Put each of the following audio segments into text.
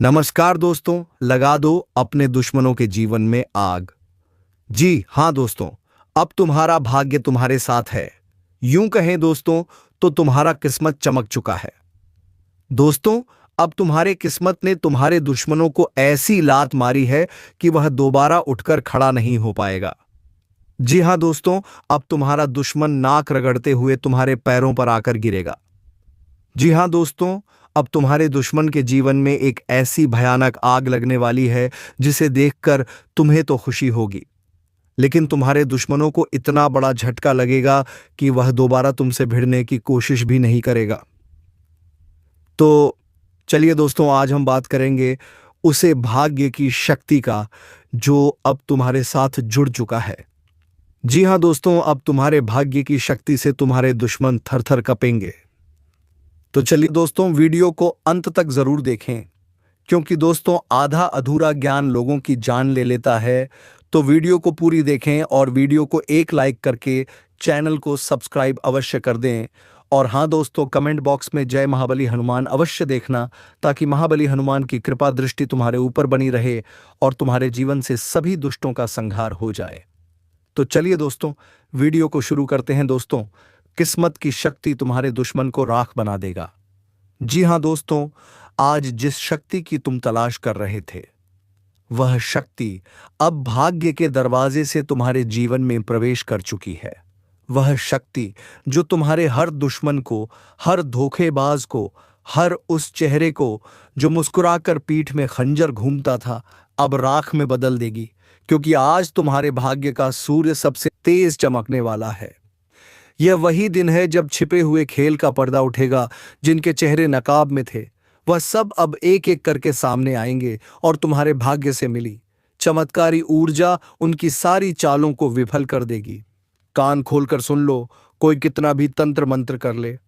नमस्कार दोस्तों, लगा दो अपने दुश्मनों के जीवन में आग। जी हाँ दोस्तों, अब तुम्हारा भाग्य तुम्हारे साथ है। यूं कहें दोस्तों तो तुम्हारा किस्मत चमक चुका है। दोस्तों, अब तुम्हारे किस्मत ने तुम्हारे दुश्मनों को ऐसी लात मारी है कि वह दोबारा उठकर खड़ा नहीं हो पाएगा। जी हाँ दोस्तों, अब तुम्हारा दुश्मन नाक रगड़ते हुए तुम्हारे पैरों पर आकर गिरेगा। जी हाँ दोस्तों, अब तुम्हारे दुश्मन के जीवन में एक ऐसी भयानक आग लगने वाली है जिसे देखकर तुम्हें तो खुशी होगी, लेकिन तुम्हारे दुश्मनों को इतना बड़ा झटका लगेगा कि वह दोबारा तुमसे भिड़ने की कोशिश भी नहीं करेगा। तो चलिए दोस्तों, आज हम बात करेंगे उसे भाग्य की शक्ति का जो अब तुम्हारे साथ जुड़ चुका है। जी हाँ दोस्तों, अब तुम्हारे भाग्य की शक्ति से तुम्हारे दुश्मन थर-थर कांपेंगे। तो चलिए दोस्तों, वीडियो को अंत तक जरूर देखें, क्योंकि दोस्तों आधा अधूरा ज्ञान लोगों की जान ले लेता है। तो वीडियो को पूरी देखें और वीडियो को एक लाइक करके चैनल को सब्सक्राइब अवश्य कर दें। और हाँ दोस्तों, कमेंट बॉक्स में जय महाबली हनुमान अवश्य देखना, ताकि महाबली हनुमान की कृपा दृष्टि तुम्हारे ऊपर बनी रहे और तुम्हारे जीवन से सभी दुष्टों का संहार हो जाए। तो चलिए दोस्तों, वीडियो को शुरू करते हैं। दोस्तों, किस्मत की शक्ति तुम्हारे दुश्मन को राख बना देगा। जी हाँ दोस्तों, आज जिस शक्ति की तुम तलाश कर रहे थे, वह शक्ति अब भाग्य के दरवाजे से तुम्हारे जीवन में प्रवेश कर चुकी है। वह शक्ति जो तुम्हारे हर दुश्मन को, हर धोखेबाज को, हर उस चेहरे को जो मुस्कुराकर पीठ में खंजर घूमता था, अब राख में बदल देगी, क्योंकि आज तुम्हारे भाग्य का सूर्य सबसे तेज चमकने वाला है। यह वही दिन है जब छिपे हुए खेल का पर्दा उठेगा। जिनके चेहरे नकाब में थे, वह सब अब एक एक करके सामने आएंगे और तुम्हारे भाग्य से मिली चमत्कारी ऊर्जा उनकी सारी चालों को विफल कर देगी। कान खोलकर सुन लो, कोई कितना भी तंत्र मंत्र कर ले,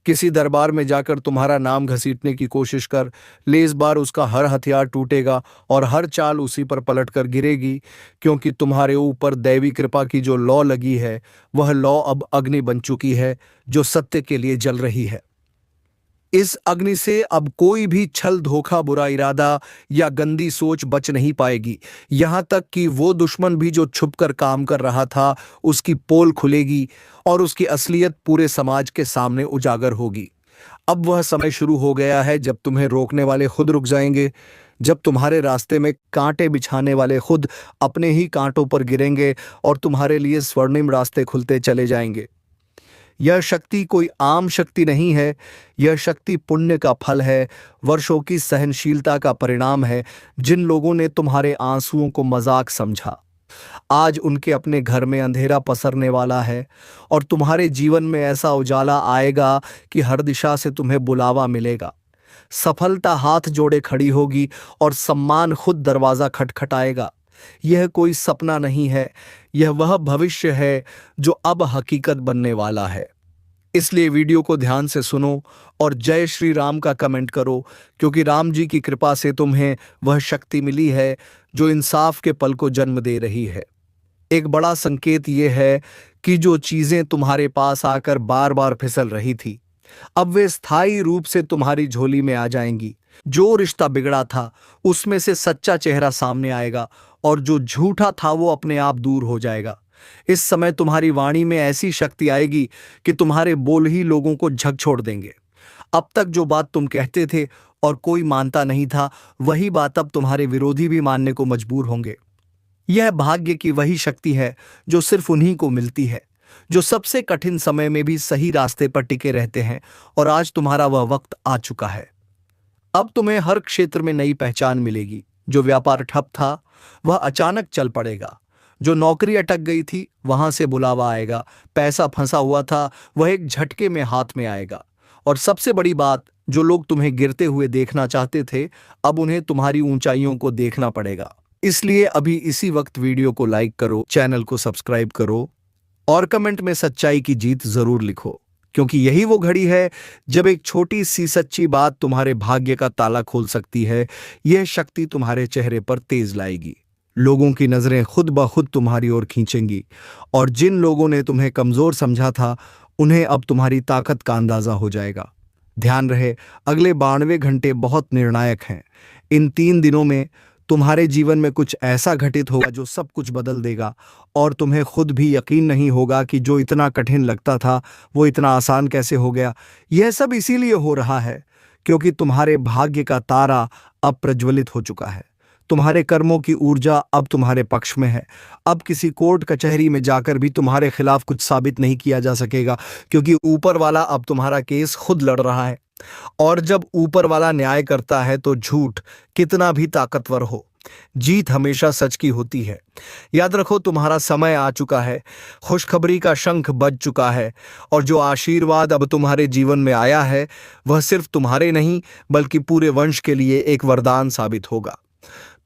किसी दरबार में जाकर तुम्हारा नाम घसीटने की कोशिश कर ले, इस बार उसका हर हथियार टूटेगा और हर चाल उसी पर पलटकर गिरेगी, क्योंकि तुम्हारे ऊपर दैवी कृपा की जो लौ लगी है, वह लौ अब अग्नि बन चुकी है जो सत्य के लिए जल रही है। इस अग्नि से अब कोई भी छल, धोखा, बुरा इरादा या गंदी सोच बच नहीं पाएगी। यहां तक कि वो दुश्मन भी जो छुपकर काम कर रहा था, उसकी पोल खुलेगी और उसकी असलियत पूरे समाज के सामने उजागर होगी। अब वह समय शुरू हो गया है जब तुम्हें रोकने वाले खुद रुक जाएंगे, जब तुम्हारे रास्ते में कांटे बिछाने वाले खुद अपने ही कांटों पर गिरेंगे और तुम्हारे लिए स्वर्णिम रास्ते खुलते चले जाएंगे। यह शक्ति कोई आम शक्ति नहीं है, यह शक्ति पुण्य का फल है, वर्षों की सहनशीलता का परिणाम है। जिन लोगों ने तुम्हारे आंसुओं को मजाक समझा, आज उनके अपने घर में अंधेरा पसरने वाला है और तुम्हारे जीवन में ऐसा उजाला आएगा कि हर दिशा से तुम्हें बुलावा मिलेगा। सफलता हाथ जोड़े खड़ी होगी और सम्मान खुद दरवाजा खटखटाएगा। यह कोई सपना नहीं है, यह वह भविष्य है जो अब हकीकत बनने वाला है। इसलिए वीडियो को ध्यान से सुनो और जय श्री राम का कमेंट करो, क्योंकि राम जी की कृपा से तुम्हें वह शक्ति मिली है जो इंसाफ के पल को जन्म दे रही है। एक बड़ा संकेत यह है कि जो चीजें तुम्हारे पास आकर बार बार फिसल रही थी, अब वे स्थायी रूप से तुम्हारी झोली में आ जाएंगी। जो रिश्ता बिगड़ा था, उसमें से सच्चा चेहरा सामने आएगा और जो झूठा था वो अपने आप दूर हो जाएगा। इस समय तुम्हारी वाणी में ऐसी शक्ति आएगी कि तुम्हारे बोल ही लोगों को झकझोर देंगे। अब तक जो बात तुम कहते थे और कोई मानता नहीं था, वही बात अब तुम्हारे विरोधी भी मानने को मजबूर होंगे। यह भाग्य की वही शक्ति है जो सिर्फ उन्हीं को मिलती है, जो सबसे कठिन समय में भी सही रास्ते पर टिके रहते हैं। और आज तुम्हारा वह वक्त आ चुका है। अब तुम्हें हर क्षेत्र में नई पहचान मिलेगी। जो व्यापार ठप था, वह अचानक चल पड़ेगा। जो नौकरी अटक गई थी, वहां से बुलावा आएगा। पैसा फंसा हुआ था, वह एक झटके में हाथ में आएगा। और सबसे बड़ी बात, जो लोग तुम्हें गिरते हुए देखना चाहते थे, अब उन्हें तुम्हारी ऊंचाइयों को देखना पड़ेगा। इसलिए अभी इसी वक्त वीडियो को लाइक करो, चैनल को सब्सक्राइब करो और कमेंट में सच्चाई की जीत जरूर लिखो, क्योंकि यही वो घड़ी है जब एक छोटी सी सच्ची बात तुम्हारे भाग्य का ताला खोल सकती है। यह शक्ति तुम्हारे चेहरे पर तेज लाएगी। लोगों की नजरें खुद ब खुद तुम्हारी ओर खींचेंगी और जिन लोगों ने तुम्हें कमजोर समझा था, उन्हें अब तुम्हारी ताकत का अंदाजा हो जाएगा। ध्यान रहे, अगले 92 घंटे बहुत निर्णायक हैं। इन 3 दिनों में तुम्हारे जीवन में कुछ ऐसा घटित होगा जो सब कुछ बदल देगा और तुम्हें खुद भी यकीन नहीं होगा कि जो इतना कठिन लगता था वो इतना आसान कैसे हो गया। यह सब इसीलिए हो रहा है क्योंकि तुम्हारे भाग्य का तारा अब प्रज्वलित हो चुका है। तुम्हारे कर्मों की ऊर्जा अब तुम्हारे पक्ष में है। अब किसी कोर्ट कचहरी में जाकर भी तुम्हारे खिलाफ कुछ साबित नहीं किया जा सकेगा क्योंकि ऊपर वाला अब तुम्हारा केस खुद लड़ रहा है। और जब ऊपर वाला न्याय करता है तो झूठ कितना भी ताकतवर हो, जीत हमेशा सच की होती है। याद रखो, तुम्हारा समय आ चुका है, खुशखबरी का शंख बज चुका है और जो आशीर्वाद अब तुम्हारे जीवन में आया है वह सिर्फ तुम्हारे नहीं बल्कि पूरे वंश के लिए एक वरदान साबित होगा।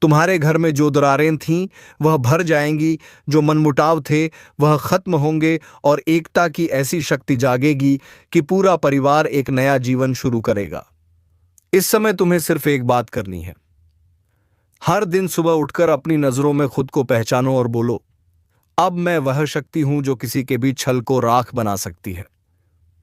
तुम्हारे घर में जो दरारें थीं वह भर जाएंगी, जो मनमुटाव थे वह खत्म होंगे और एकता की ऐसी शक्ति जागेगी कि पूरा परिवार एक नया जीवन शुरू करेगा। इस समय तुम्हें सिर्फ एक बात करनी है। हर दिन सुबह उठकर अपनी नजरों में खुद को पहचानो और बोलो, अब मैं वह शक्ति हूं जो किसी के भी छल को राख बना सकती है।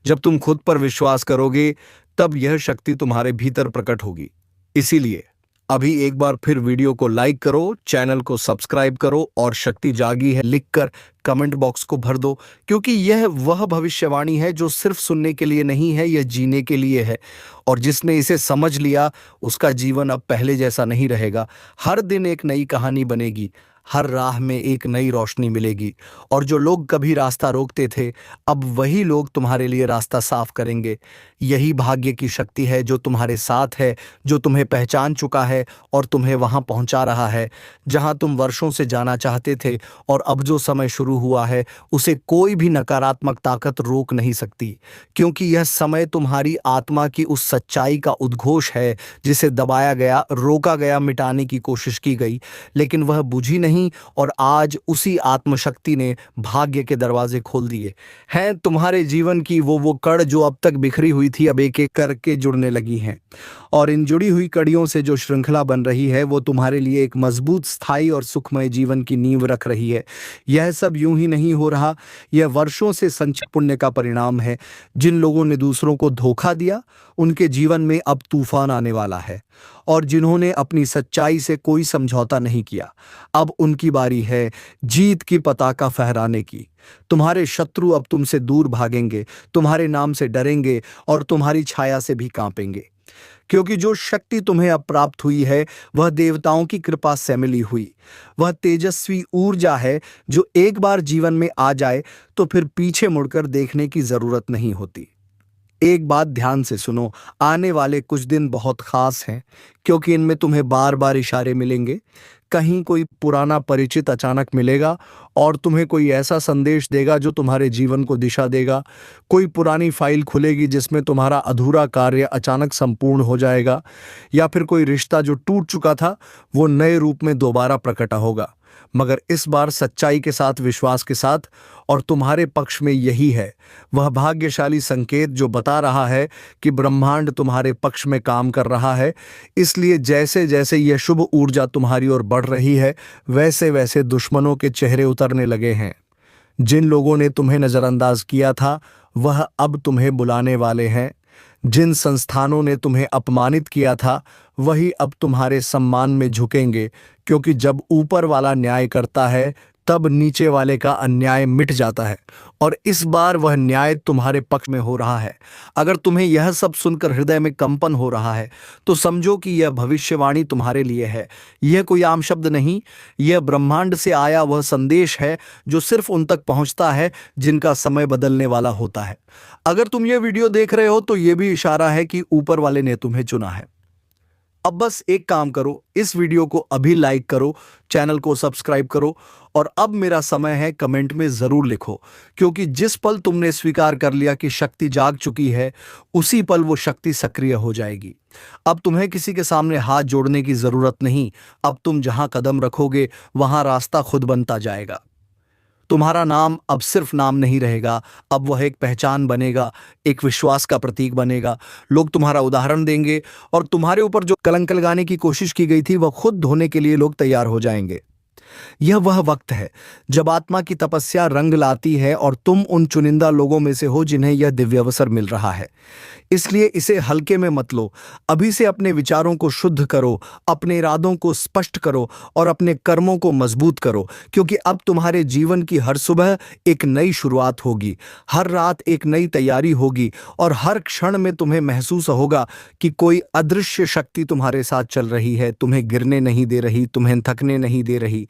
जब तुम खुद पर विश्वास करोगे तब यह शक्ति तुम्हारे भीतर प्रकट होगी। इसीलिए अभी एक बार फिर वीडियो को लाइक करो, चैनल को सब्सक्राइब करो और शक्ति जागी है लिखकर कमेंट बॉक्स को भर दो, क्योंकि यह वह भविष्यवाणी है जो सिर्फ सुनने के लिए नहीं है, यह जीने के लिए है। और जिसने इसे समझ लिया उसका जीवन अब पहले जैसा नहीं रहेगा। हर दिन एक नई कहानी बनेगी, हर राह में एक नई रोशनी मिलेगी और जो लोग कभी रास्ता रोकते थे अब वही लोग तुम्हारे लिए रास्ता साफ करेंगे। यही भाग्य की शक्ति है जो तुम्हारे साथ है, जो तुम्हें पहचान चुका है और तुम्हें वहां पहुंचा रहा है जहां तुम वर्षों से जाना चाहते थे। और अब जो समय शुरू हुआ है उसे कोई भी नकारात्मक ताकत रोक नहीं सकती, क्योंकि यह समय तुम्हारी आत्मा की उस सच्चाई का उद्घोष है जिसे दबाया गया, रोका गया, मिटाने की कोशिश की गई, लेकिन वह बुझी नहीं। और आज उसी आत्मशक्ति ने भाग्य के दरवाजे खोल दिए हैं। तुम्हारे जीवन की वो कड़ जो अब तक बिखरी हुई थी अब एक एक करके जुड़ने लगी हैं और इन जुड़ी हुई कड़ियों से जो श्रृंखला बन रही है वो तुम्हारे लिए एक मजबूत, स्थायी और सुखमय जीवन की नींव रख रही है। यह सब यूं ही नहीं हो रहा, यह वर्षों से संचित पुण्य का परिणाम है। जिन लोगों ने दूसरों को धोखा दिया उनके जीवन में अब तूफान आने वाला है और जिन्होंने अपनी सच्चाई से कोई समझौता नहीं किया अब उनकी बारी है जीत की पताका फहराने की। तुम्हारे शत्रु अब तुमसे दूर भागेंगे, तुम्हारे नाम से डरेंगे और तुम्हारी छाया से भी कांपेंगे, क्योंकि जो शक्ति तुम्हें अब प्राप्त हुई है वह देवताओं की कृपा से मिली हुई वह तेजस्वी ऊर्जा है जो एक बार जीवन में आ जाए तो फिर पीछे मुड़कर देखने की जरूरत नहीं होती। एक बात ध्यान से सुनो, आने वाले कुछ दिन बहुत खास हैं क्योंकि इनमें तुम्हें बार बार इशारे मिलेंगे। कहीं कोई पुराना परिचित अचानक मिलेगा और तुम्हें कोई ऐसा संदेश देगा जो तुम्हारे जीवन को दिशा देगा। कोई पुरानी फाइल खुलेगी जिसमें तुम्हारा अधूरा कार्य अचानक संपूर्ण हो जाएगा, या फिर कोई रिश्ता जो टूट चुका था वो नए रूप में दोबारा प्रकट होगा, मगर इस बार सच्चाई के साथ, विश्वास के साथ। और तुम्हारे पक्ष में यही है वह भाग्यशाली संकेत जो बता रहा है कि ब्रह्मांड तुम्हारे पक्ष में काम कर रहा है। इसलिए जैसे जैसे यह शुभ ऊर्जा तुम्हारी ओर बढ़ रही है वैसे वैसे दुश्मनों के चेहरे उतरने लगे हैं। जिन लोगों ने तुम्हें नजरअंदाज किया था वह अब तुम्हें बुलाने वाले हैं। जिन संस्थानों ने तुम्हें अपमानित किया था वही अब तुम्हारे सम्मान में झुकेंगे, क्योंकि जब ऊपर वाला न्याय करता है तब नीचे वाले का अन्याय मिट जाता है और इस बार वह न्याय तुम्हारे पक्ष में हो रहा है। अगर तुम्हें यह सब सुनकर हृदय में कंपन हो रहा है तो समझो कि यह भविष्यवाणी तुम्हारे लिए है। यह कोई आम शब्द नहीं, यह ब्रह्मांड से आया वह संदेश है जो सिर्फ उन तक पहुंचता है जिनका समय बदलने वाला होता है। अगर तुम यह वीडियो देख रहे हो तो यह भी इशारा है कि ऊपर वाले ने तुम्हें चुना है। अब बस एक काम करो, इस वीडियो को अभी लाइक करो, चैनल को सब्सक्राइब करो और अब मेरा समय है कमेंट में जरूर लिखो, क्योंकि जिस पल तुमने स्वीकार कर लिया कि शक्ति जाग चुकी है उसी पल वो शक्ति सक्रिय हो जाएगी। अब तुम्हें किसी के सामने हाथ जोड़ने की जरूरत नहीं। अब तुम जहां कदम रखोगे वहां रास्ता खुद बनता जाएगा। तुम्हारा नाम अब सिर्फ नाम नहीं रहेगा, अब वह एक पहचान बनेगा, एक विश्वास का प्रतीक बनेगा। लोग तुम्हारा उदाहरण देंगे और तुम्हारे ऊपर जो कलंक लगाने की कोशिश की गई थी वह खुद धोने के लिए लोग तैयार हो जाएंगे। यह वह वक्त है जब आत्मा की तपस्या रंग लाती है और तुम उन चुनिंदा लोगों में से हो जिन्हें यह दिव्य अवसर मिल रहा है। इसलिए इसे हल्के में मत लो। अभी से अपने विचारों को शुद्ध करो, अपने इरादों को स्पष्ट करो और अपने कर्मों को मजबूत करो, क्योंकि अब तुम्हारे जीवन की हर सुबह एक नई शुरुआत होगी, हर रात एक नई तैयारी होगी और हर क्षण में तुम्हें महसूस होगा कि कोई अदृश्य शक्ति तुम्हारे साथ चल रही है, तुम्हें गिरने नहीं दे रही, तुम्हें थकने नहीं दे रही,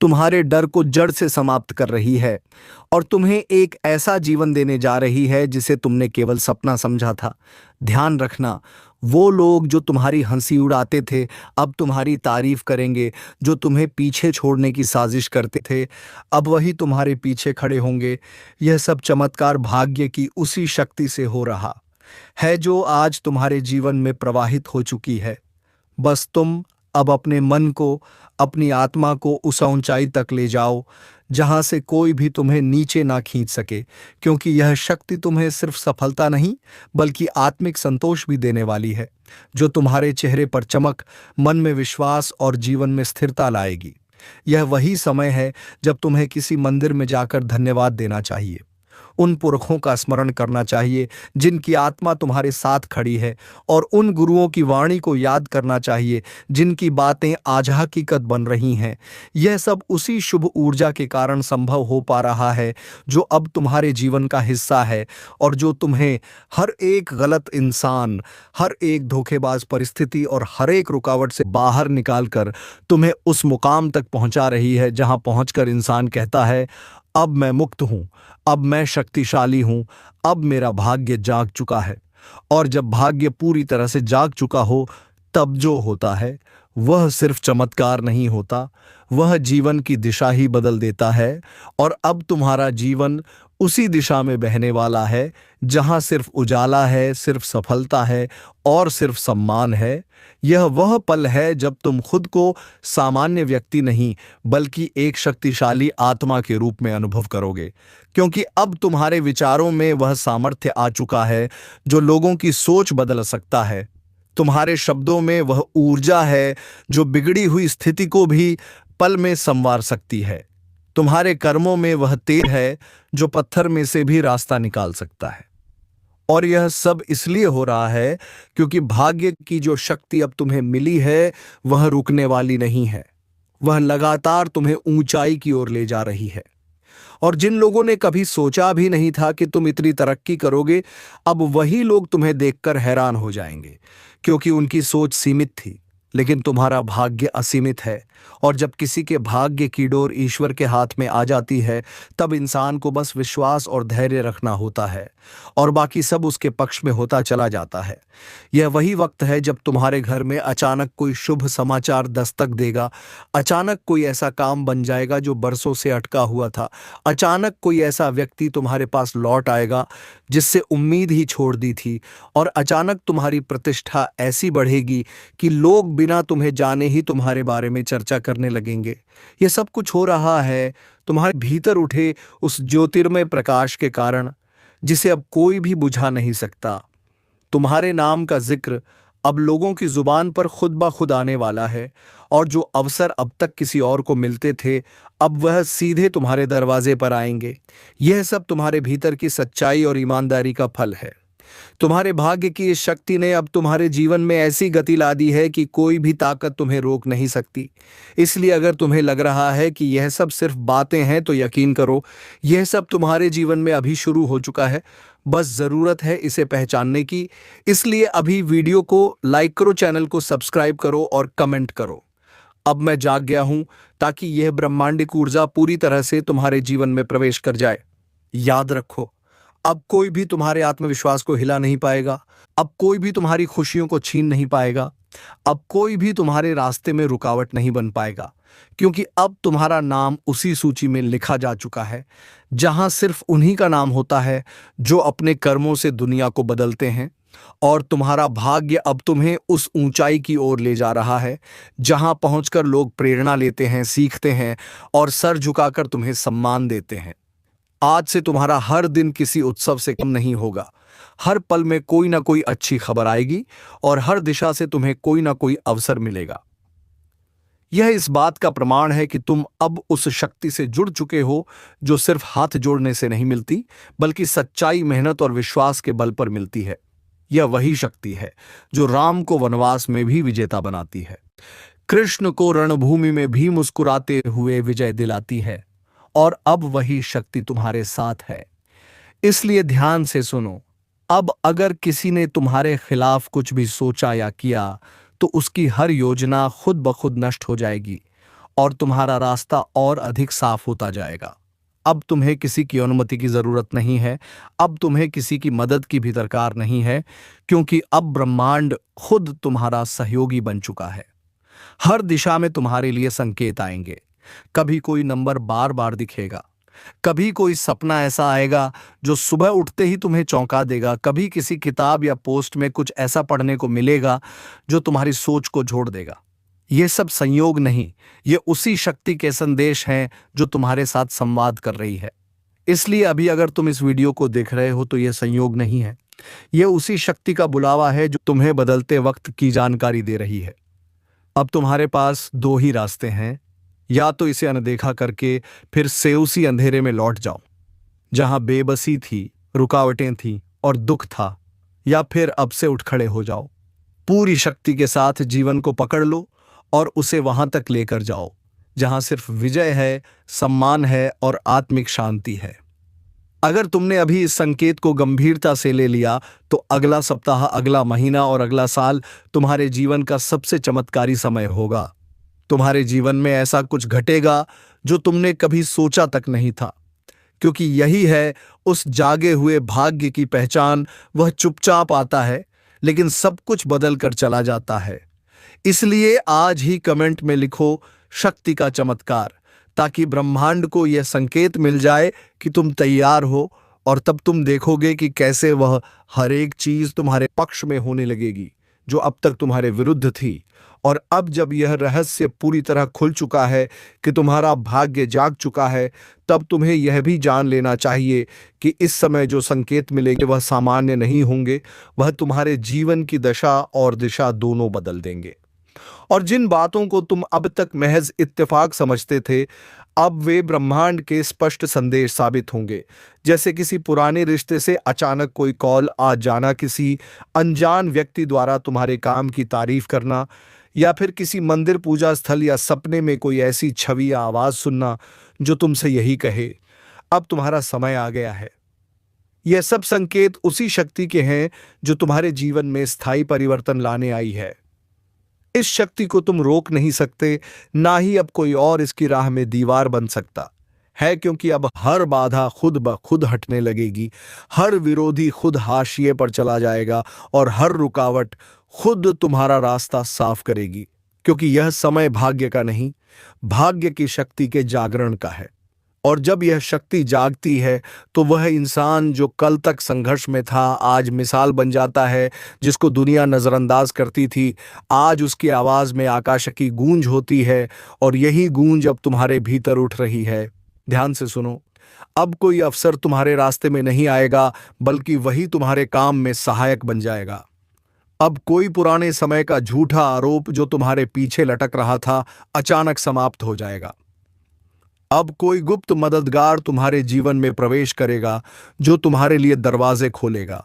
तुम्हारे डर को जड़ से समाप्त कर रही है और तुम्हें एक ऐसा जीवन देने जा रही है जिसे तुमने केवल सपना समझा था। ध्यान रखना, वो लोग जो तुम्हारी हंसी उड़ाते थे अब तुम्हारी तारीफ करेंगे, जो तुम्हें पीछे छोड़ने की साजिश करते थे अब वही तुम्हारे पीछे खड़े होंगे। यह सब चमत्कार भाग्य की उसी शक्ति से हो रहा है जो आज तुम्हारे जीवन में प्रवाहित हो चुकी है। बस तुम अब अपने मन को, अपनी आत्मा को उस ऊंचाई तक ले जाओ जहां से कोई भी तुम्हें नीचे ना खींच सके, क्योंकि यह शक्ति तुम्हें सिर्फ सफलता नहीं बल्कि आत्मिक संतोष भी देने वाली है, जो तुम्हारे चेहरे पर चमक, मन में विश्वास और जीवन में स्थिरता लाएगी। यह वही समय है जब तुम्हें किसी मंदिर में जाकर धन्यवाद देना चाहिए, उन पुरखों का स्मरण करना चाहिए जिनकी आत्मा तुम्हारे साथ खड़ी है और उन गुरुओं की वाणी को याद करना चाहिए जिनकी बातें आज हकीकत बन रही हैं। यह सब उसी शुभ ऊर्जा के कारण संभव हो पा रहा है जो अब तुम्हारे जीवन का हिस्सा है और जो तुम्हें हर एक गलत इंसान, हर एक धोखेबाज परिस्थिति और हर एक रुकावट से बाहर निकालकर तुम्हें उस मुकाम तक पहुंचा रही है जहां पहुंचकर इंसान कहता है, अब मैं मुक्त हूं, अब मैं शक्तिशाली हूं, अब मेरा भाग्य जाग चुका है। और जब भाग्य पूरी तरह से जाग चुका हो तब जो होता है वह सिर्फ चमत्कार नहीं होता, वह जीवन की दिशा ही बदल देता है और अब तुम्हारा जीवन उसी दिशा में बहने वाला है जहां सिर्फ उजाला है, सिर्फ सफलता है और सिर्फ सम्मान है। यह वह पल है जब तुम खुद को सामान्य व्यक्ति नहीं बल्कि एक शक्तिशाली आत्मा के रूप में अनुभव करोगे, क्योंकि अब तुम्हारे विचारों में वह सामर्थ्य आ चुका है जो लोगों की सोच बदल सकता है। तुम्हारे शब्दों में वह ऊर्जा है जो बिगड़ी हुई स्थिति को भी पल में संवार सकती है। तुम्हारे कर्मों में वह तेज है जो पत्थर में से भी रास्ता निकाल सकता है। और यह सब इसलिए हो रहा है क्योंकि भाग्य की जो शक्ति अब तुम्हें मिली है वह रुकने वाली नहीं है, वह लगातार तुम्हें ऊंचाई की ओर ले जा रही है। और जिन लोगों ने कभी सोचा भी नहीं था कि तुम इतनी तरक्की करोगे, अब वही लोग तुम्हें देखकर हैरान हो जाएंगे, क्योंकि उनकी सोच सीमित थी, लेकिन तुम्हारा भाग्य असीमित है। और जब किसी के भाग्य की डोर ईश्वर के हाथ में आ जाती है तब इंसान को बस विश्वास और धैर्य रखना होता है और बाकी सब उसके पक्ष में होता चला जाता है। यह वही वक्त है जब तुम्हारे घर में अचानक कोई शुभ समाचार दस्तक देगा, अचानक कोई ऐसा काम बन जाएगा जो बरसों से अटका हुआ था, अचानक कोई ऐसा व्यक्ति तुम्हारे पास लौट आएगा जिससे उम्मीद ही छोड़ दी थी, और अचानक तुम्हारी प्रतिष्ठा ऐसी बढ़ेगी कि लोग बिना तुम्हें जाने ही तुम्हारे बारे में चर्चा करने लगेंगे। यह सब कुछ हो रहा है तुम्हारे भीतर उठे उस ज्योतिर्मय प्रकाश के कारण जिसे अब कोई भी बुझा नहीं सकता। तुम्हारे नाम का जिक्र अब लोगों की जुबान पर खुद ब खुद आने वाला है और जो अवसर अब तक किसी और को मिलते थे अब वह सीधे तुम्हारे दरवाजे पर आएंगे। यह सब तुम्हारे भीतर की सच्चाई और ईमानदारी का फल है। तुम्हारे भाग्य की इस शक्ति ने अब तुम्हारे जीवन में ऐसी गति ला दी है कि कोई भी ताकत तुम्हें रोक नहीं सकती। इसलिए अगर तुम्हें लग रहा है कि यह सब सिर्फ बातें हैं तो यकीन करो, यह सब तुम्हारे जीवन में अभी शुरू हो चुका है। बस जरूरत है इसे पहचानने की। इसलिए अभी वीडियो को लाइक करो, चैनल को सब्सक्राइब करो और कमेंट करो। अब मैं जाग गया हूं ताकि यह ब्रह्मांडिक ऊर्जा पूरी तरह से तुम्हारे जीवन में प्रवेश कर जाए। याद रखो, अब कोई भी तुम्हारे आत्मविश्वास को हिला नहीं पाएगा, अब कोई भी तुम्हारी खुशियों को छीन नहीं पाएगा, अब कोई भी तुम्हारे रास्ते में रुकावट नहीं बन पाएगा, क्योंकि अब तुम्हारा नाम उसी सूची में लिखा जा चुका है जहां सिर्फ उन्हीं का नाम होता है जो अपने कर्मों से दुनिया को बदलते हैं। और तुम्हारा भाग्य अब तुम्हें उस ऊंचाई की ओर ले जा रहा है जहां पहुंचकर लोग प्रेरणा लेते हैं, सीखते हैं और सर झुकाकर तुम्हें सम्मान देते हैं। आज से तुम्हारा हर दिन किसी उत्सव से कम नहीं होगा। हर पल में कोई ना कोई अच्छी खबर आएगी और हर दिशा से तुम्हें कोई ना कोई अवसर मिलेगा। यह इस बात का प्रमाण है कि तुम अब उस शक्ति से जुड़ चुके हो जो सिर्फ हाथ जोड़ने से नहीं मिलती, बल्कि सच्चाई, मेहनत और विश्वास के बल पर मिलती है। यह वही शक्ति है जो राम को वनवास में भी विजेता बनाती है, कृष्ण को रणभूमि में भी मुस्कुराते हुए विजय दिलाती है, और अब वही शक्ति तुम्हारे साथ है। इसलिए ध्यान से सुनो। अब अगर किसी ने तुम्हारे खिलाफ कुछ भी सोचा या किया, तो उसकी हर योजना खुद ब खुद नष्ट हो जाएगी और तुम्हारा रास्ता और अधिक साफ होता जाएगा। अब तुम्हें किसी की अनुमति की जरूरत नहीं है, अब तुम्हें किसी की मदद की भी दरकार नहीं है, क्योंकि अब ब्रह्मांड खुद तुम्हारा सहयोगी बन चुका है। हर दिशा में तुम्हारे लिए संकेत आएंगे। कभी कोई नंबर बार बार दिखेगा, कभी कोई सपना ऐसा आएगा जो सुबह उठते ही तुम्हें चौंका देगा, कभी किसी किताब या पोस्ट में कुछ ऐसा पढ़ने को मिलेगा जो तुम्हारी सोच को जोड़ देगा। ये सब संयोग नहीं, ये उसी शक्ति के संदेश हैं जो तुम्हारे साथ संवाद कर रही है। इसलिए अभी अगर तुम इस वीडियो को देख रहे हो तो यह संयोग नहीं है, यह उसी शक्ति का बुलावा है जो तुम्हें बदलते वक्त की जानकारी दे रही है। अब तुम्हारे पास दो ही रास्ते हैं, या तो इसे अनदेखा करके फिर से उसी अंधेरे में लौट जाओ जहां बेबसी थी, रुकावटें थीं और दुख था, या फिर अब से उठ खड़े हो जाओ, पूरी शक्ति के साथ जीवन को पकड़ लो और उसे वहां तक लेकर जाओ जहां सिर्फ विजय है, सम्मान है और आत्मिक शांति है। अगर तुमने अभी इस संकेत को गंभीरता से ले लिया तो अगला सप्ताह, अगला महीना और अगला साल तुम्हारे जीवन का सबसे चमत्कारी समय होगा। तुम्हारे जीवन में ऐसा कुछ घटेगा जो तुमने कभी सोचा तक नहीं था, क्योंकि यही है उस जागे हुए भाग्य की पहचान। वह चुपचाप आता है लेकिन सब कुछ बदल कर चला जाता है। इसलिए आज ही कमेंट में लिखो शक्ति का चमत्कार, ताकि ब्रह्मांड को यह संकेत मिल जाए कि तुम तैयार हो, और तब तुम देखोगे कि कैसे वह हर एक चीज तुम्हारे पक्ष में होने लगेगी जो अब तक तुम्हारे विरुद्ध थी। और अब जब यह रहस्य पूरी तरह खुल चुका है कि तुम्हारा भाग्य जाग चुका है, तब तुम्हें यह भी जान लेना चाहिए कि इस समय जो संकेत मिलेंगे वह सामान्य नहीं होंगे, वह तुम्हारे जीवन की दशा और दिशा दोनों बदल देंगे। और जिन बातों को तुम अब तक महज इत्तेफाक समझते थे, अब वे ब्रह्मांड के स्पष्ट संदेश साबित होंगे। जैसे किसी पुराने रिश्ते से अचानक कोई कॉल आ जाना, किसी अनजान व्यक्ति द्वारा तुम्हारे काम की तारीफ करना, या फिर किसी मंदिर, पूजा स्थल या सपने में कोई ऐसी छवि या आवाज सुनना जो तुमसे यही कहे, अब तुम्हारा समय आ गया है। यह सब संकेत उसी शक्ति के हैं जो तुम्हारे जीवन में स्थायी परिवर्तन लाने आई है। इस शक्ति को तुम रोक नहीं सकते, ना ही अब कोई और इसकी राह में दीवार बन सकता है, क्योंकि अब हर बाधा खुद ब खुद हटने लगेगी, हर विरोधी खुद हाशिए पर चला जाएगा और हर रुकावट खुद तुम्हारा रास्ता साफ करेगी, क्योंकि यह समय भाग्य का नहीं, भाग्य की शक्ति के जागरण का है। और जब यह शक्ति जागती है तो वह इंसान जो कल तक संघर्ष में था आज मिसाल बन जाता है। जिसको दुनिया नजरअंदाज करती थी, आज उसकी आवाज में आकाश की गूंज होती है, और यही गूंज अब तुम्हारे भीतर उठ रही है। ध्यान से सुनो, अब कोई अवसर तुम्हारे रास्ते में नहीं आएगा, बल्कि वही तुम्हारे काम में सहायक बन जाएगा। अब कोई पुराने समय का झूठा आरोप जो तुम्हारे पीछे लटक रहा था, अचानक समाप्त हो जाएगा। अब कोई गुप्त मददगार तुम्हारे जीवन में प्रवेश करेगा जो तुम्हारे लिए दरवाजे खोलेगा।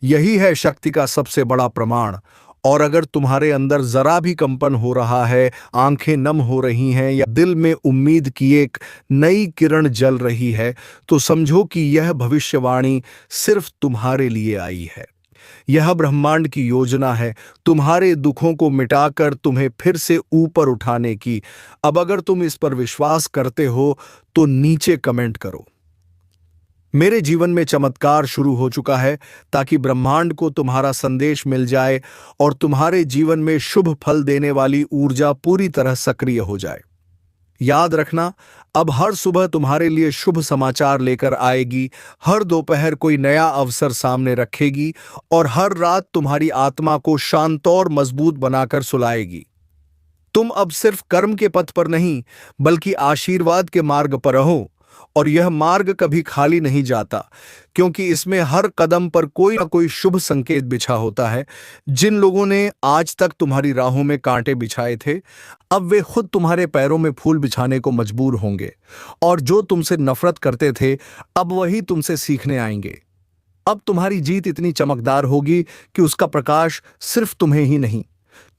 यही है शक्ति का सबसे बड़ा प्रमाण। और अगर तुम्हारे अंदर जरा भी कंपन हो रहा है, आंखें नम हो रही हैं, या दिल में उम्मीद की एक नई किरण जल रही है, तो समझो कि यह भविष्यवाणी सिर्फ तुम्हारे लिए आई है। यह ब्रह्मांड की योजना है तुम्हारे दुखों को मिटाकर तुम्हें फिर से ऊपर उठाने की। अब अगर तुम इस पर विश्वास करते हो तो नीचे कमेंट करो, मेरे जीवन में चमत्कार शुरू हो चुका है, ताकि ब्रह्मांड को तुम्हारा संदेश मिल जाए और तुम्हारे जीवन में शुभ फल देने वाली ऊर्जा पूरी तरह सक्रिय हो जाए। याद रखना, अब हर सुबह तुम्हारे लिए शुभ समाचार लेकर आएगी, हर दोपहर कोई नया अवसर सामने रखेगी, और हर रात तुम्हारी आत्मा को शांत और मजबूत बनाकर सुलाएगी। तुम अब सिर्फ कर्म के पथ पर नहीं, बल्कि आशीर्वाद के मार्ग पर रहो, और यह मार्ग कभी खाली नहीं जाता, क्योंकि इसमें हर कदम पर कोई ना कोई शुभ संकेत बिछा होता है। जिन लोगों ने आज तक तुम्हारी राहों में कांटे बिछाए थे, अब वे खुद तुम्हारे पैरों में फूल बिछाने को मजबूर होंगे। और जो तुमसे नफरत करते थे, अब वही तुमसे सीखने आएंगे। अब तुम्हारी जीत इतनी चमकदार होगी कि उसका प्रकाश सिर्फ तुम्हें ही नहीं,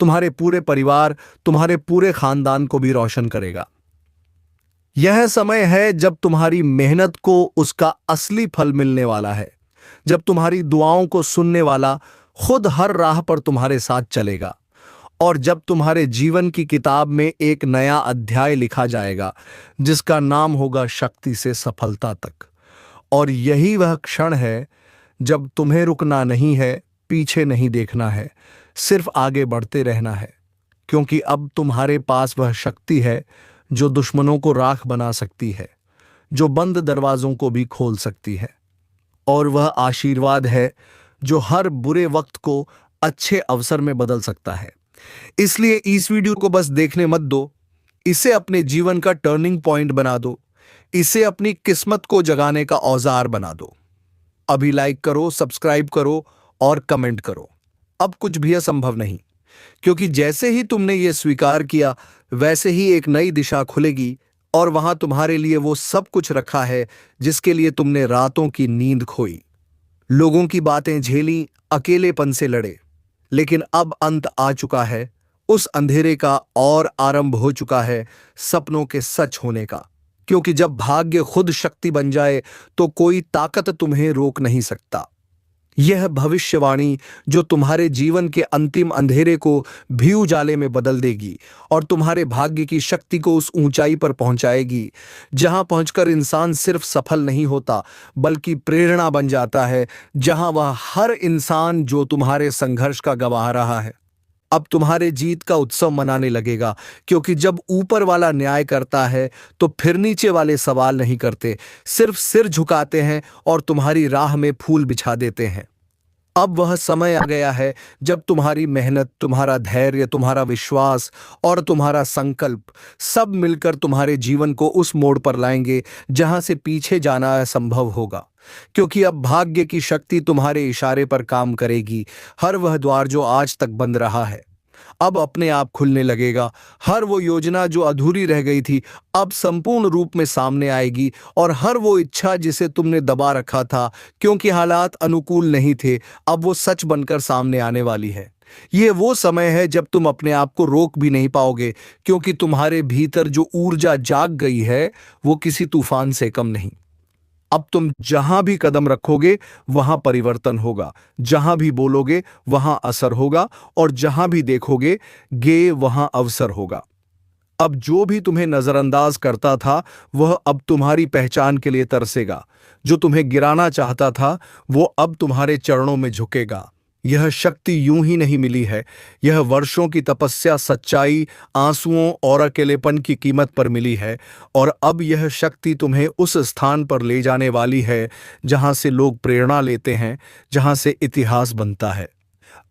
तुम्हारे पूरे परिवार, तुम्हारे पूरे खानदान को भी रोशन करेगा। यह समय है जब तुम्हारी मेहनत को उसका असली फल मिलने वाला है, जब तुम्हारी दुआओं को सुनने वाला खुद हर राह पर तुम्हारे साथ चलेगा, और जब तुम्हारे जीवन की किताब में एक नया अध्याय लिखा जाएगा जिसका नाम होगा शक्ति से सफलता तक। और यही वह क्षण है जब तुम्हें रुकना नहीं है, पीछे नहीं देखना है, सिर्फ आगे बढ़ते रहना है, क्योंकि अब तुम्हारे पास वह शक्ति है जो दुश्मनों को राख बना सकती है, जो बंद दरवाजों को भी खोल सकती है, और वह आशीर्वाद है जो हर बुरे वक्त को अच्छे अवसर में बदल सकता है। इसलिए इस वीडियो को बस देखने मत दो, इसे अपने जीवन का टर्निंग पॉइंट बना दो, इसे अपनी किस्मत को जगाने का औजार बना दो। अभी लाइक करो, सब्सक्राइब करो और कमेंट करो। अब कुछ भी असंभव नहीं, क्योंकि जैसे ही तुमने ये स्वीकार किया, वैसे ही एक नई दिशा खुलेगी, और वहां तुम्हारे लिए वो सब कुछ रखा है जिसके लिए तुमने रातों की नींद खोई, लोगों की बातें झेली, अकेलेपन से लड़े। लेकिन अब अंत आ चुका है उस अंधेरे का, और आरंभ हो चुका है सपनों के सच होने का। क्योंकि जब भाग्य खुद शक्ति बन जाए तो कोई ताकत तुम्हें रोक नहीं सकता। यह भविष्यवाणी जो तुम्हारे जीवन के अंतिम अंधेरे को भी उजाले में बदल देगी, और तुम्हारे भाग्य की शक्ति को उस ऊंचाई पर पहुंचाएगी जहां पहुंचकर इंसान सिर्फ सफल नहीं होता, बल्कि प्रेरणा बन जाता है। जहां वह हर इंसान जो तुम्हारे संघर्ष का गवाह रहा है, अब तुम्हारे जीत का उत्सव मनाने लगेगा। क्योंकि जब ऊपर वाला न्याय करता है तो फिर नीचे वाले सवाल नहीं करते, सिर्फ सिर झुकाते हैं और तुम्हारी राह में फूल बिछा देते हैं। अब वह समय आ गया है जब तुम्हारी मेहनत, तुम्हारा धैर्य, तुम्हारा विश्वास और तुम्हारा संकल्प सब मिलकर तुम्हारे जीवन को उस मोड़ पर लाएंगे जहां से पीछे जाना असंभव होगा। क्योंकि अब भाग्य की शक्ति तुम्हारे इशारे पर काम करेगी। हर वह द्वार जो आज तक बंद रहा है, अब अपने आप खुलने लगेगा। हर वो योजना जो अधूरी रह गई थी, अब संपूर्ण रूप में सामने आएगी। और हर वो इच्छा जिसे तुमने दबा रखा था क्योंकि हालात अनुकूल नहीं थे, अब वो सच बनकर सामने आने वाली है। ये वो समय है जब तुम अपने आप को रोक भी नहीं पाओगे, क्योंकि तुम्हारे भीतर जो ऊर्जा जाग गई है वो किसी तूफान से कम नहीं। अब तुम जहां भी कदम रखोगे वहां परिवर्तन होगा, जहां भी बोलोगे वहां असर होगा, और जहां भी देखोगे गे वहां अवसर होगा। अब जो भी तुम्हें नजरअंदाज करता था वह अब तुम्हारी पहचान के लिए तरसेगा। जो तुम्हें गिराना चाहता था वो अब तुम्हारे चरणों में झुकेगा। यह शक्ति यूं ही नहीं मिली है, यह वर्षों की तपस्या, सच्चाई, आंसुओं और अकेलेपन की कीमत पर मिली है। और अब यह शक्ति तुम्हें उस स्थान पर ले जाने वाली है जहां से लोग प्रेरणा लेते हैं, जहां से इतिहास बनता है।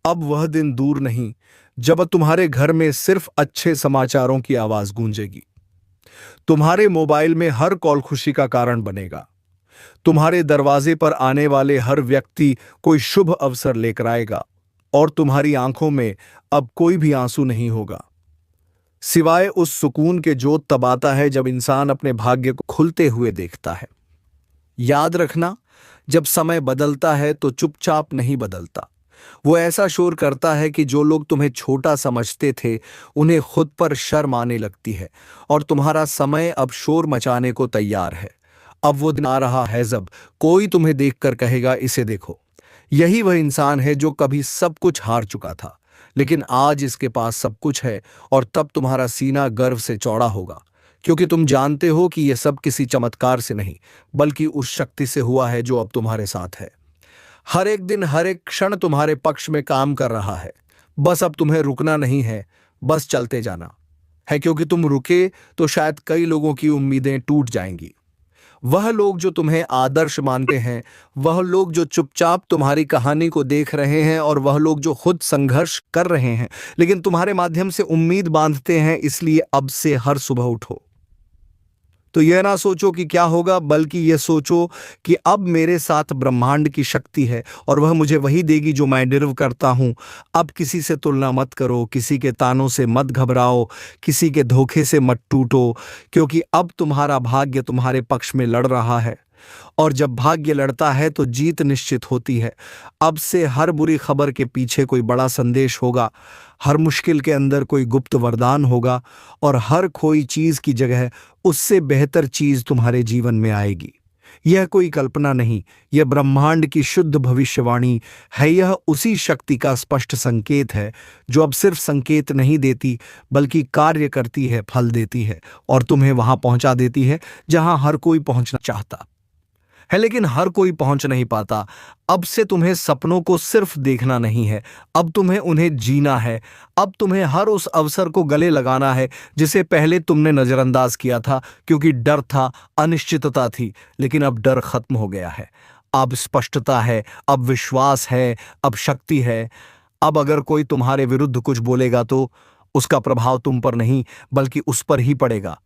अब वह दिन दूर नहीं जब तुम्हारे घर में सिर्फ अच्छे समाचारों की आवाज गूंजेगी। तुम्हारे मोबाइल में हर कॉल खुशी का कारण बनेगा। तुम्हारे दरवाजे पर आने वाले हर व्यक्ति कोई शुभ अवसर लेकर आएगा, और तुम्हारी आंखों में अब कोई भी आंसू नहीं होगा, सिवाय उस सुकून के जो तब आता है जब इंसान अपने भाग्य को खुलते हुए देखता है। याद रखना, जब समय बदलता है तो चुपचाप नहीं बदलता, वो ऐसा शोर करता है कि जो लोग तुम्हें छोटा समझते थे उन्हें खुद पर शर्म आने लगती है, और तुम्हारा समय अब शोर मचाने को तैयार है। अब वो दिन आ रहा है जब कोई तुम्हें देखकर कहेगा, इसे देखो, यही वह इंसान है जो कभी सब कुछ हार चुका था, लेकिन आज इसके पास सब कुछ है। और तब तुम्हारा सीना गर्व से चौड़ा होगा, क्योंकि तुम जानते हो कि यह सब किसी चमत्कार से नहीं, बल्कि उस शक्ति से हुआ है जो अब तुम्हारे साथ है। हर एक दिन, हर एक क्षण तुम्हारे पक्ष में काम कर रहा है। बस अब तुम्हें रुकना नहीं है, बस चलते जाना है, क्योंकि तुम रुके तो शायद कई लोगों की उम्मीदें टूट जाएंगी। वह लोग जो तुम्हें आदर्श मानते हैं, वह लोग जो चुपचाप तुम्हारी कहानी को देख रहे हैं, और वह लोग जो खुद संघर्ष कर रहे हैं लेकिन तुम्हारे माध्यम से उम्मीद बांधते हैं। इसलिए अब से हर सुबह उठो, तो यह ना सोचो कि क्या होगा, बल्कि यह सोचो कि अब मेरे साथ ब्रह्मांड की शक्ति है और वह मुझे वही देगी जो मैं डिजर्व करता हूं। अब किसी से तुलना मत करो, किसी के तानों से मत घबराओ, किसी के धोखे से मत टूटो, क्योंकि अब तुम्हारा भाग्य तुम्हारे पक्ष में लड़ रहा है। और जब भाग्य लड़ता है तो जीत निश्चित होती है। अब से हर बुरी खबर के पीछे कोई बड़ा संदेश होगा, हर मुश्किल के अंदर कोई गुप्त वरदान होगा और हर खोई चीज की जगह उससे बेहतर चीज तुम्हारे जीवन में आएगी। यह कोई कल्पना नहीं, यह ब्रह्मांड की शुद्ध भविष्यवाणी है। यह उसी शक्ति का स्पष्ट संकेत है जो अब सिर्फ संकेत नहीं देती बल्कि कार्य करती है, फल देती है और तुम्हें वहां पहुंचा देती है जहां हर कोई पहुंचना चाहता है लेकिन हर कोई पहुंच नहीं पाता। अब से तुम्हें सपनों को सिर्फ देखना नहीं है, अब तुम्हें उन्हें जीना है। अब तुम्हें हर उस अवसर को गले लगाना है जिसे पहले तुमने नजरअंदाज किया था, क्योंकि डर था, अनिश्चितता थी, लेकिन अब डर खत्म हो गया है। अब स्पष्टता है, अब विश्वास है, अब शक्ति है। अब अगर कोई तुम्हारे विरुद्ध कुछ बोलेगा तो उसका प्रभाव तुम पर नहीं बल्कि उस पर ही पड़ेगा।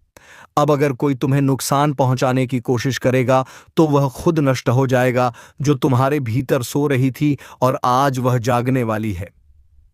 अब अगर कोई तुम्हें नुकसान पहुंचाने की कोशिश करेगा तो वह खुद नष्ट हो जाएगा, जो तुम्हारे भीतर सो रही थी और आज वह जागने वाली है।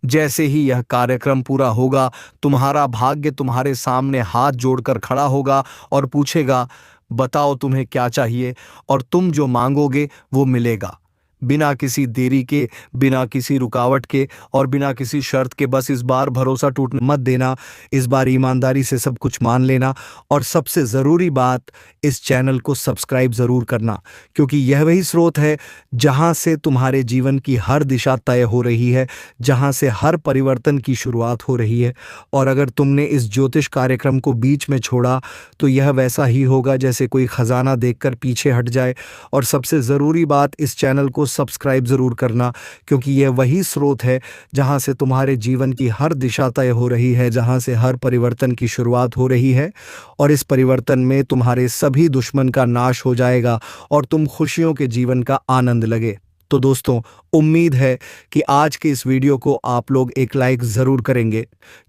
जैसे ही यह कार्यक्रम पूरा होगा, तुम्हारा भाग्य तुम्हारे सामने हाथ जोड़कर खड़ा होगा और पूछेगा, बताओ तुम्हें क्या चाहिए, और तुम जो मांगोगे वो मिलेगा, बिना किसी देरी के, बिना किसी रुकावट के और बिना किसी शर्त के। बस इस बार भरोसा टूटने मत देना, इस बार ईमानदारी से सब कुछ मान लेना और सबसे ज़रूरी बात, इस चैनल को सब्सक्राइब ज़रूर करना, क्योंकि यह वही स्रोत है जहां से तुम्हारे जीवन की हर दिशा तय हो रही है, जहां से हर परिवर्तन की शुरुआत हो रही है। और अगर तुमने इस ज्योतिष कार्यक्रम को बीच में छोड़ा तो यह वैसा ही होगा जैसे कोई खजाना देखकर पीछे हट जाए। और सबसे ज़रूरी बात, इस चैनल को सब्सक्राइब ज़रूर करना, क्योंकि यह वही स्रोत है जहां से तुम्हारे जीवन की हर दिशा तय हो रही है, जहां से हर परिवर्तन की शुरुआत हो रही है। और इस परिवर्तन में तुम्हारे सभी दुश्मन का नाश हो जाएगा और तुम खुशियों के जीवन का आनंद लगे। तो दोस्तों, उम्मीद है कि आज के इस वीडियो को आप लोग एक लाइक ज़रूर करेंगे,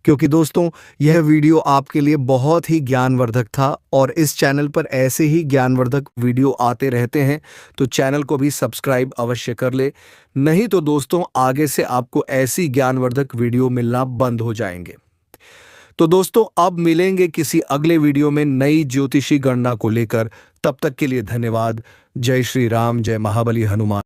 क्योंकि दोस्तों यह वीडियो आपके लिए बहुत ही ज्ञानवर्धक था और इस चैनल पर ऐसे ही ज्ञानवर्धक वीडियो आते रहते हैं। तो चैनल को भी सब्सक्राइब अवश्य कर ले, नहीं तो दोस्तों आगे से आपको ऐसी ज्ञानवर्धक वीडियो मिलना बंद हो जाएंगे। तो दोस्तों अब मिलेंगे किसी अगले वीडियो में नई ज्योतिषी गणना को लेकर। तब तक के लिए धन्यवाद। जय श्री राम, जय महाबली हनुमान।